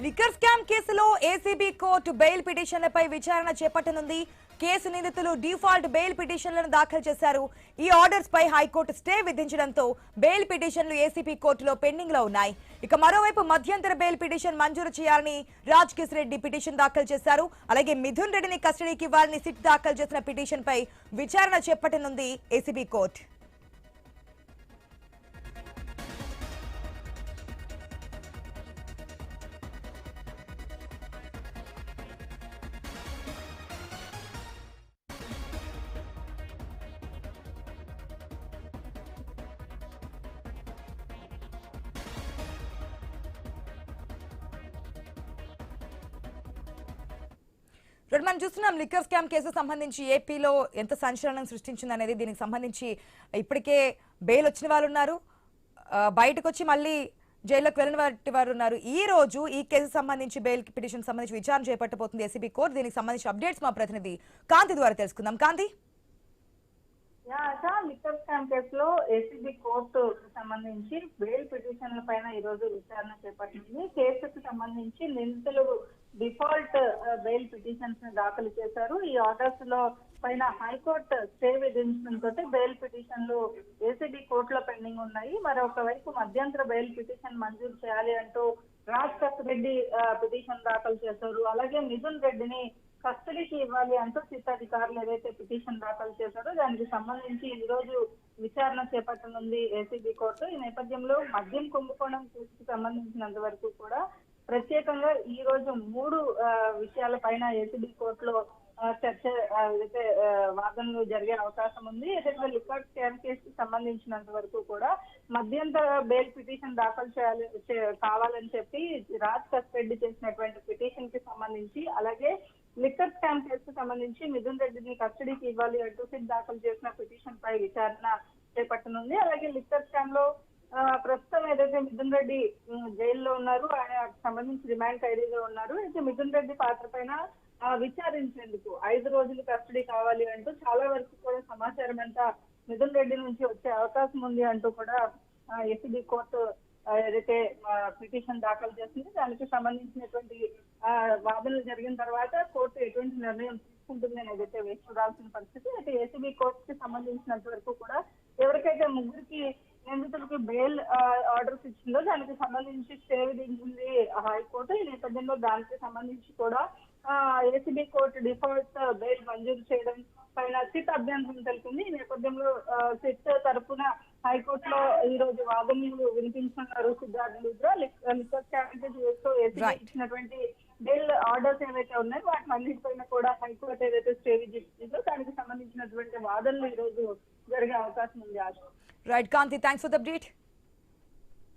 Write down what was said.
Liquor scam కేసులో ACB court bail పిటిషన్లపై విచారణ చేపట్టనుంది. Case నిందితులు డిఫాల్ట్ బెయిల్ పిటిషన్లను దాఖలు చేశారు. ఈ ఆర్డర్స్ పై హైకోర్టు స్టే విధించడంతో బెయిల్ పిటిషన్లు ఏసీబీ కోర్టులో పెండింగ్ లో ఉన్నాయి. ఇక మరోవైపు మధ్యంతర బెయిల్ పిటిషన్ మంజూరు చేయాలని రాజ్ కిష్ రెడ్డి పిటిషన్ దాఖలు చేశారు. అలాగే మిథున్ రెడ్డిని కస్టడీకి ఇవ్వాలని సిట్ దాఖలు చేసిన పిటిషన్ పై విచారణ చేపట్టనుంది ఏసీబీ కోర్టు. మనం చూస్తున్నాం లిక్కర్ స్కామ్ కేసు సంబంధించి ఏపీలో ఎంత సంచలనం సృష్టించింది అనేది. దీనికి సంబంధించి ఇప్పటికే బెయిల్ వచ్చిన వాళ్ళు ఉన్నారు, బయటకు వచ్చి మళ్ళీ జైల్లోకి వెళ్ళిన వారు ఉన్నారు. ఈ రోజు ఈ కేసు సంబంధించి బెయిల్ పిటిషన్ సంబంధించి విచారణ చేపట్టబోతుంది ఏసీబీ కోర్టు. దీనికి సంబంధించి అప్డేట్స్ మా ప్రతినిధి కాంతి ద్వారా తెలుసుకుందాం. కాంతి, లిక్కర్ స్కామ్ కేసులో ఏసీబీ కోర్టు సంబంధించి బెయిల్ పిటిషన్ల పైన ఈ రోజు విచారణ చేపట్టింది. కేసుకు సంబంధించి నిందితులు డిఫాల్ట్ బెయిల్ పిటిషన్స్ ని దాఖలు చేశారు. ఈ ఆర్డర్స్ లో పైన హైకోర్టు స్టే విధించడంతో బెయిల్ పిటిషన్లు ఏసీబీ కోర్టులో పెండింగ్ ఉన్నాయి. మరొక వైపు మధ్యంతర బెయిల్ పిటిషన్ మంజూరు చేయాలి అంటూ రాజ్ కిష్ రెడ్డి పిటిషన్ దాఖలు చేశారు. అలాగే మిథున్ రెడ్డిని కస్టడీకి ఇవ్వాలి అంటూ సిట్ అధికారులు ఏదైతే పిటిషన్ దాఖలు చేశారో దానికి సంబంధించి ఈ రోజు విచారణ చేపట్టనుంది ఏసీబీ కోర్టు. ఈ నేపథ్యంలో మద్యం కుంభకోణం కేసుకు సంబంధించినంత వరకు కూడా ప్రత్యేకంగా ఈ రోజు 3 విషయాల పైన ఏసీబీ కోర్టులో చర్చ అయితే వాదనలు జరిగే అవకాశం ఉంది. ఏదైతే లిక్కర్ స్కామ్ కేసుకు సంబంధించినంత వరకు కూడా మధ్యంతర బెయిల్ పిటిషన్ దాఖలు కావాలని చెప్పి రాజ్ కిష్ రెడ్డి చేసినటువంటి పిటిషన్ కి సంబంధించి, అలాగే లిక్కర్ స్కామ్ కేసుకు సంబంధించి మిథున్ రెడ్డిని కస్టడీకి ఇవ్వాలి అంటూ సిట్ దాఖలు చేసిన పిటిషన్ పై విచారణ చేపట్టనుంది. అలాగే లిక్కర్ స్కామ్ లో ప్రస్తుతం ఏదైతే మిథున్ రెడ్డి జైల్లో ఉన్నారు, ఆయన సంబంధించి రిమాండ్ ఖైదీగా ఉన్నారు. అయితే మిథున్ రెడ్డి పాత్ర పైన విచారించేందుకు 5 రోజులు కస్టడీ కావాలి అంటూ చాలా వరకు కూడా సమాచారం అంతా మిథున్ రెడ్డి నుంచి వచ్చే అవకాశం ఉంది అంటూ కూడా ఏసీబీ కోర్టు ఏదైతే పిటిషన్ దాఖలు చేసింది. దానికి సంబంధించినటువంటి వాదనలు జరిగిన తర్వాత కోర్టు ఎటువంటి నిర్ణయం తీసుకుంటుంది అని ఏదైతే వేచి చూడాల్సిన పరిస్థితి. అయితే ఏసీబీ కోర్టుకి సంబంధించినంత వరకు కూడా ఎవరికైతే 3 నిందితులకి బెయిల్ ఆర్డర్స్ ఇచ్చిందో దానికి సంబంధించి స్టే విధించింది హైకోర్టు. ఈ నేపథ్యంలో దానికి సంబంధించి కూడా ఏసీబీ కోర్టు డిఫాల్ట్ బెయిల్ మంజూరు చేయడం పైన సిట్ అభ్యంతరం తెలిపింది. ఈ నేపథ్యంలో సిట్ తరఫున హైకోర్టులో ఈ రోజు వాదనలు వినిపించుకున్నారు సిద్ధార్థ లూథ్రా. లిక్కర్ స్కామ్ కేసులో ఏసీబీ ఇచ్చినటువంటి బెయిల్ ఆర్డర్స్ ఏవైతే ఉన్నాయో వాటి అన్నిటిపైన కూడా హైకోర్టు ఏదైతే స్టే విధించిందో దానికి సంబంధించినటువంటి వాదనలు ఈ రోజు జరిగే అవకాశం ఉంది. Right Kanthi, thanks for the update.